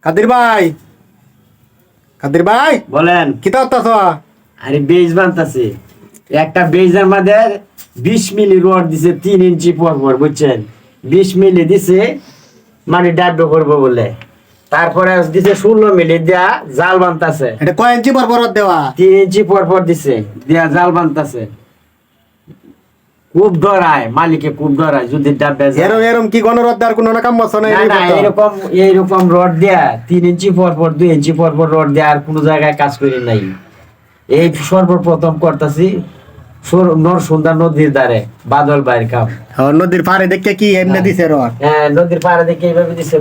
কাদের ভাই, কাদের ভাই বলেন। কি করতেছ? আরে বেজ বানতাছে। একটা বেজের মধ্যে 20 মিলি রড দিছে 3 ইঞ্চি পর পর, বুঝছেন? 20 মিলি দিছে মানে ডাব্বে করবো বলে। তারপরে দিছে 16 মিলি দিয়া জাল বানতাছে। এটা কয় ইঞ্চি পর পর দেওয়া? 3 ইঞ্চি পর পর দিছে দিয়া জাল বানতাছে। খুব ডরায় মালিকে, খুব ডরায় যদি ডাব্বে যায়। এরম এরম কি গণরদ দেওয়ার কোনো কাম আছে না? না না, এরকম এইরকম রড দেয়া 3 ইঞ্চি পর পর 2 ইঞ্চি পর পর রড দেয়া আর কোনো জায়গায় কাজ করি নাই। এই সর্বপ্রথম করতেছি নরসুন্দা নদীর ধারে বাদল ভাইয়ের কাম। নদীর পাড়ে দেখে কি এমনি দিছে রড? হ্যাঁ, নদীর পাড়ে দেখে এইভাবে দিছে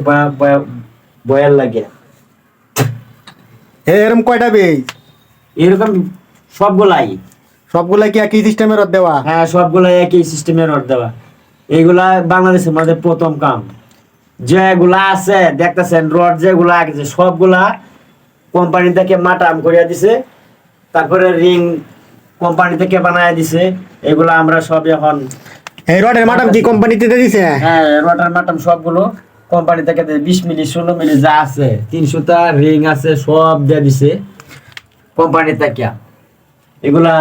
বয়ার লাগে। এরম কয়টা বেজ? এরকম সবগুলাই। সবগুলা কি একই সিস্টেমের রড দেওয়া? হ্যাঁ, সবগুলাই একই সিস্টেমের রড দেওয়া। এইগুলা বাংলাদেশের মধ্যে প্রথম কাম। যেগুলা আছে দেখতেছেন রড, যেগুলা আছে সবগুলা কোম্পানি থেকে মাটাম করিয়া দিছে, তারপরে রিং কোম্পানি থেকে বানায় দিছে। এগুলা আমরা সব এখন এই রডের মাটাম কি কোম্পানিতে দিছে? হ্যাঁ, রডার মাটাম সবগুলো কোম্পানি থেকে 20 মিলি 16 মিলি যা আছে 300 টা রিং আছে সব দিয়ে দিছে কোম্পানি থেকে। এগুলা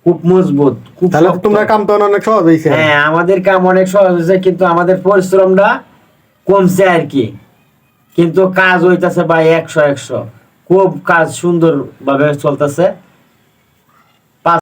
খুব মজবুত, খুব তাহলে শক্ত। তোমরা কাম তো অনেক সহজ হয়েছে। হ্যাঁ, আমাদের কাম অনেক সহজ হয়েছে, কিন্তু আমাদের পরিশ্রমটা কমছে আর কি। কিন্তু কাজ হইতাছে ভাই 100 খুব কাজ সুন্দর ভাবে চলতেছে।